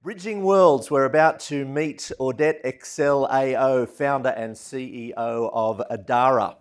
Bridging Worlds, we're about to meet Audette Exel AO, founder and CEO of Adara.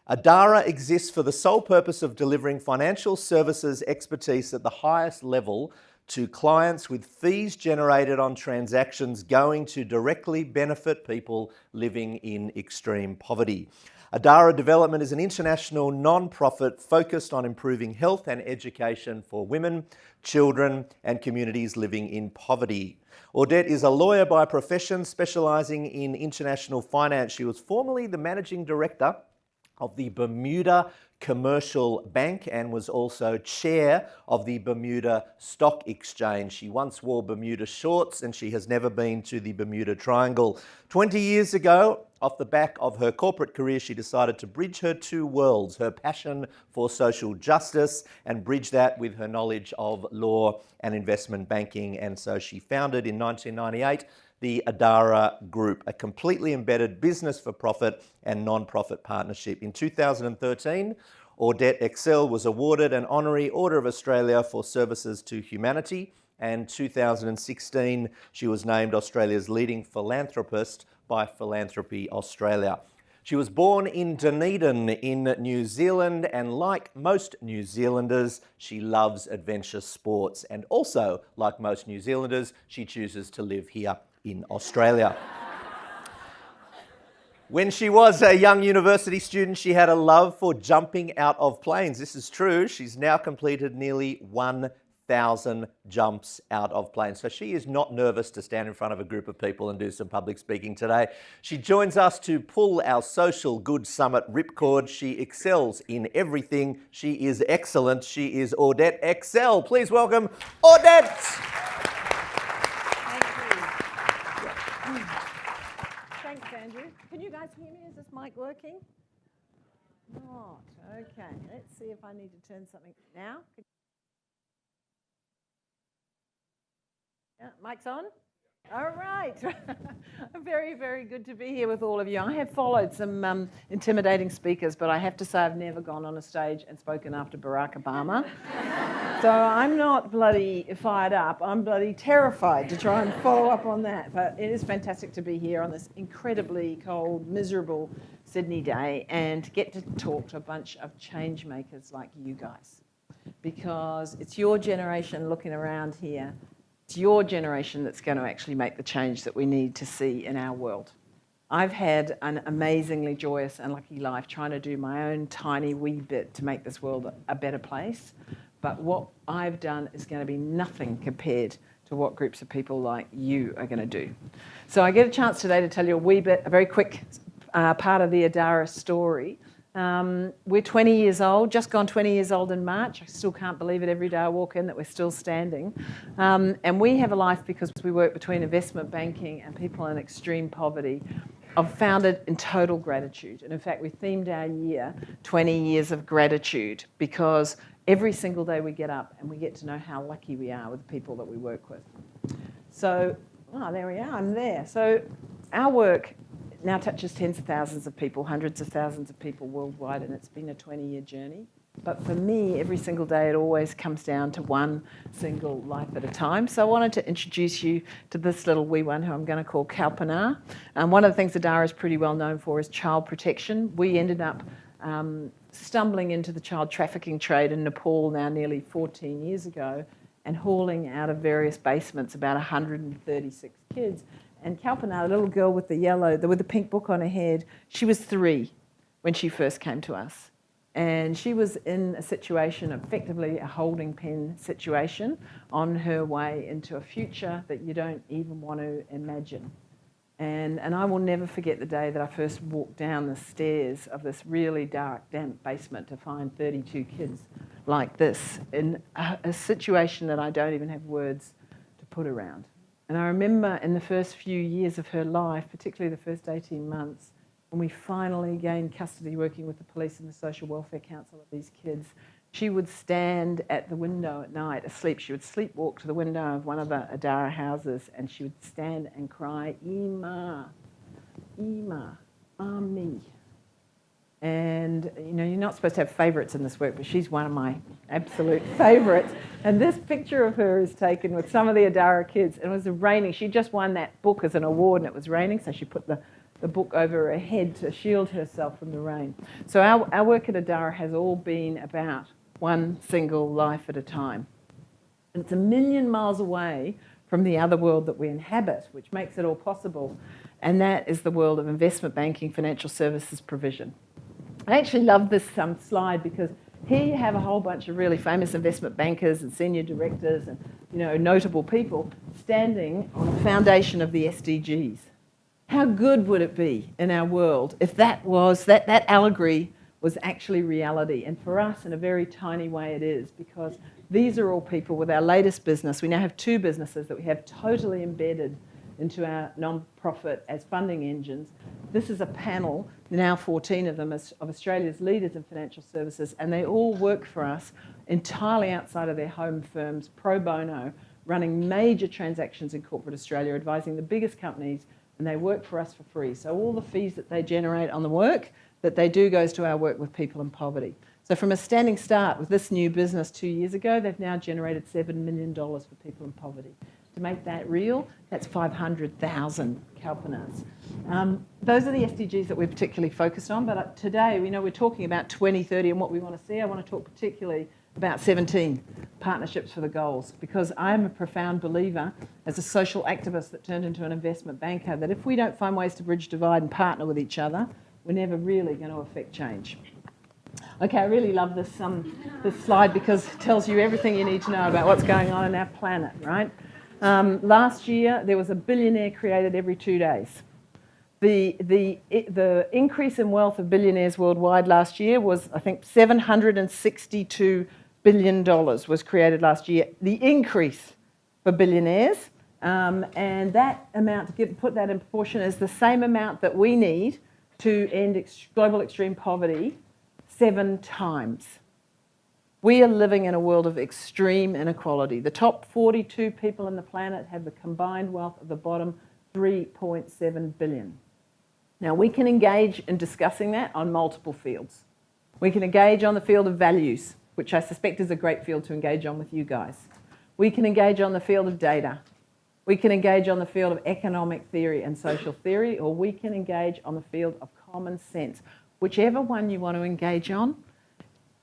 Adara exists for the sole purpose of delivering financial services expertise at the highest level to clients, with fees generated on transactions going to directly benefit people living in extreme poverty. Adara Development is an international non-profit focused on improving health and education for women, children and communities living in poverty. Audette is a lawyer by profession, specialising in international finance. She was formerly the managing director of the Bermuda Commercial Bank and was also chair of the Bermuda Stock Exchange. She once wore Bermuda shorts and she has never been to the Bermuda Triangle. 20 years ago, off the back of her corporate career, she decided to bridge her two worlds, her passion for social justice, and bridge that with her knowledge of law and investment banking. And so she founded in 1998 the Adara Group, a completely embedded business for profit and non-profit partnership. In 2013, Audette Exel was awarded an Honorary Order of Australia for services to humanity, and 2016 she was named Australia's leading philanthropist by Philanthropy Australia. She was born in Dunedin in New Zealand, and like most New Zealanders, she loves adventure sports, and also like most New Zealanders, she chooses to live here in Australia. When she was a young university student, she had a love for jumping out of planes. This is true. She's now completed nearly 1,000 jumps out of planes. So she is not nervous to stand in front of a group of people and do some public speaking today. She joins us to pull our Social Good Summit ripcord. She excels in everything. She is excellent. She is Audette Exel. Please welcome Audette. Thanks, Andrew. Can you guys hear me? Is this mic working? Not. Okay. Let's see if I need to turn something now. Yeah, mic's on? All right. Very, very good to be here with all of you. I have followed some intimidating speakers, but I have to say I've never gone on a stage and spoken after Barack Obama. So I'm not bloody fired up. I'm bloody terrified to try and follow up on that. But it is fantastic to be here on this incredibly cold, miserable Sydney day and get to talk to a bunch of change makers like you guys. Because it's your generation looking around here. It's your generation that's going to actually make the change that we need to see in our world. I've had an amazingly joyous and lucky life trying to do my own tiny wee bit to make this world a better place. But what I've done is going to be nothing compared to what groups of people like you are going to do. So I get a chance today to tell you a very quick part of the Adara story. We're 20 years old, just gone 20 years old in March. I still can't believe it every day I walk in that we're still standing. And we have a life because we work between investment banking and people in extreme poverty. I've founded in total gratitude. And in fact, we themed our year 20 years of gratitude, because every single day we get up and we get to know how lucky we are with the people that we work with. So, there we are, I'm there. So our work now touches tens of thousands of people, hundreds of thousands of people worldwide, and it's been a 20-year journey. But for me, every single day, it always comes down to one single life at a time. So I wanted to introduce you to this little wee one who I'm going to call Kalpana. One of the things Adara is pretty well known for is child protection. We ended up stumbling into the child trafficking trade in Nepal now nearly 14 years ago and hauling out of various basements about 136 kids. And Kalpana, the little girl with the pink book on her head, she was 3 when she first came to us. And she was in a situation, effectively a holding pen situation, on her way into a future that you don't even want to imagine. And I will never forget the day that I first walked down the stairs of this really dark, damp basement to find 32 kids like this in a situation that I don't even have words to put around. And I remember in the first few years of her life, particularly the first 18 months, when we finally gained custody working with the police and the social welfare council of these kids, she would stand at the window at night asleep. She would sleepwalk to the window of one of the Adara houses and she would stand and cry, "Ima, Ima, Mami." And, you know, you're not supposed to have favourites in this work, but she's one of my absolute favourites. And this picture of her is taken with some of the Adara kids. And it was raining. She just won that book as an award, and it was raining, so she put the book over her head to shield herself from the rain. So our work at Adara has all been about one single life at a time. And it's 1 million miles away from the other world that we inhabit, which makes it all possible. And that is the world of investment banking, financial services provision. I actually love this slide because here you have a whole bunch of really famous investment bankers and senior directors and, you know, notable people standing on the foundation of the SDGs. How good would it be in our world if that allegory was actually reality? And for us, in a very tiny way, it is, because these are all people with our latest business. We now have 2 businesses that we have totally embedded into our non-profit as funding engines. This is a panel, now 14 of them, of Australia's leaders in financial services, and they all work for us entirely outside of their home firms, pro bono, running major transactions in corporate Australia, advising the biggest companies, and they work for us for free. So all the fees that they generate on the work that they do goes to our work with people in poverty. So from a standing start with this new business 2 years ago, they've now generated $7 million for people in poverty. To make that real, that's 500,000 kalpanas. Those are the SDGs that we're particularly focused on, but today, we know we're talking about 2030 and what we want to see. I want to talk particularly about 17 partnerships for the goals, because I'm a profound believer, as a social activist that turned into an investment banker, that if we don't find ways to bridge divide and partner with each other, we're never really going to affect change. Okay, I really love this slide because it tells you everything you need to know about what's going on in our planet, right? Last year, there was a billionaire created every 2 days. The increase in wealth of billionaires worldwide last year was, I think, $762 billion was created last year. The increase for billionaires, and that amount, to put that in proportion, is the same amount that we need to end global extreme poverty 7 times. We are living in a world of extreme inequality. The top 42 people on the planet have the combined wealth of the bottom 3.7 billion. Now, we can engage in discussing that on multiple fields. We can engage on the field of values, which I suspect is a great field to engage on with you guys. We can engage on the field of data. We can engage on the field of economic theory and social theory, or we can engage on the field of common sense. Whichever one you want to engage on,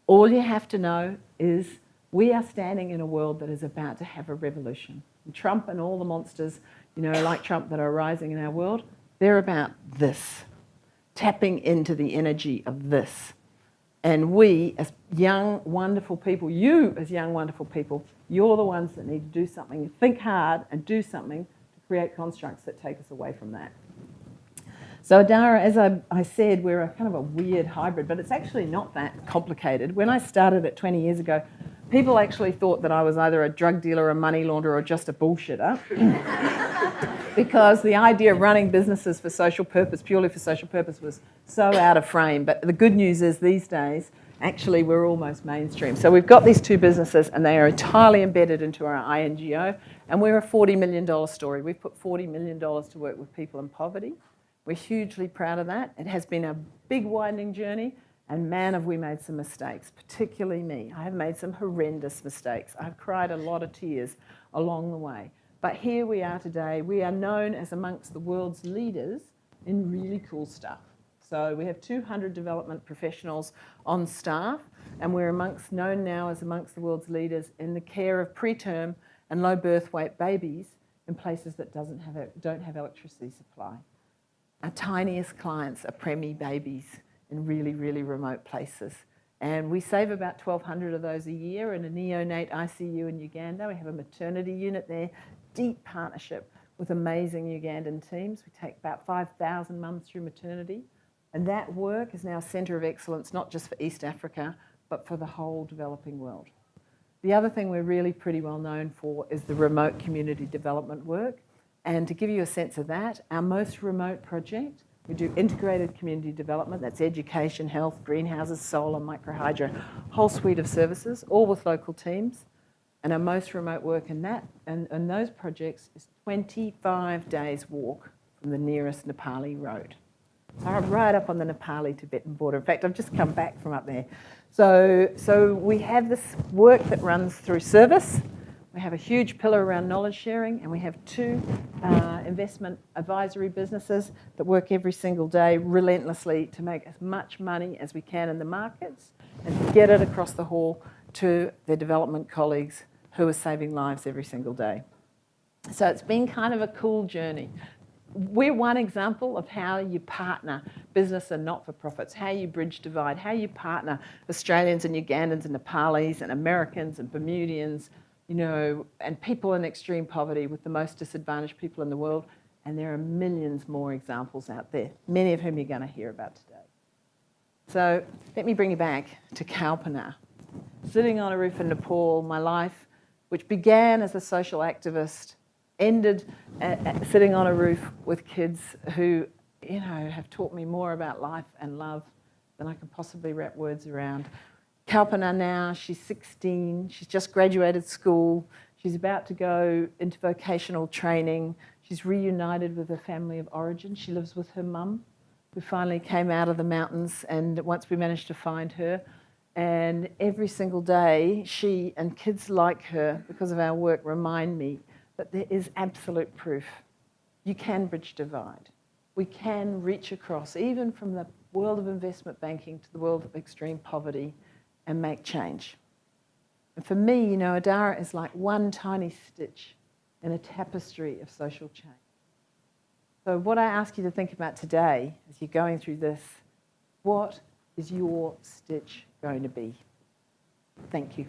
all you have to know is we are standing in a world that is about to have a revolution. And Trump and all the monsters, you know, like Trump that are rising in our world, they're about this, tapping into the energy of this. And we, as young, wonderful people, you as young, wonderful people, you're the ones that need to do something. Think hard and do something to create constructs that take us away from that. So Adara, as I said, we're a kind of a weird hybrid, but it's actually not that complicated. When I started it 20 years ago, people actually thought that I was either a drug dealer, a money launderer, or just a bullshitter. Because the idea of running businesses for social purpose, purely for social purpose, was so out of frame. But the good news is these days, actually, we're almost mainstream. So we've got these 2 businesses, and they are entirely embedded into our INGO, and we're a $40 million story. We've put $40 million to work with people in poverty. We're hugely proud of that. It has been a big, winding journey, and man, have we made some mistakes, particularly me. I have made some horrendous mistakes. I've cried a lot of tears along the way. But here we are today. We are known as amongst the world's leaders in really cool stuff. So we have 200 development professionals on staff, and we're known now as amongst the world's leaders in the care of preterm and low birth weight babies in places that don't have electricity supply. Our tiniest clients are preemie babies in really, really remote places. And we save about 1,200 of those a year in a neonate ICU in Uganda. We have a maternity unit there, deep partnership with amazing Ugandan teams. We take about 5,000 mums through maternity. And that work is now a centre of excellence, not just for East Africa, but for the whole developing world. The other thing we're really pretty well known for is the remote community development work. And to give you a sense of that, our most remote project, we do integrated community development, that's education, health, greenhouses, solar, microhydro, whole suite of services, all with local teams. And our most remote work in that, and those projects, is 25 days walk from the nearest Nepali road. right up on the Nepali-Tibetan border. In fact, I've just come back from up there. So we have this work that runs through service. We have a huge pillar around knowledge sharing, and we have 2 investment advisory businesses that work every single day relentlessly to make as much money as we can in the markets and get it across the hall to their development colleagues who are saving lives every single day. So it's been kind of a cool journey. We're one example of how you partner business and not-for-profits, how you bridge divide, how you partner Australians and Ugandans and Nepalis and Americans and Bermudians, and people in extreme poverty with the most disadvantaged people in the world. And there are millions more examples out there, many of whom you're going to hear about today. So let me bring you back to Kalpana. Sitting on a roof in Nepal, my life, which began as a social activist, ended sitting on a roof with kids who, have taught me more about life and love than I can possibly wrap words around. Kalpana now, she's 16, she's just graduated school, she's about to go into vocational training, she's reunited with her family of origin, she lives with her mum, who finally came out of the mountains, and once we managed to find her, and every single day, she and kids like her, because of our work, remind me that there is absolute proof. You can bridge divide. We can reach across, even from the world of investment banking to the world of extreme poverty, and make change. And for me, Adara is like one tiny stitch in a tapestry of social change. So what I ask you to think about today, as you're going through this, what is your stitch going to be? Thank you.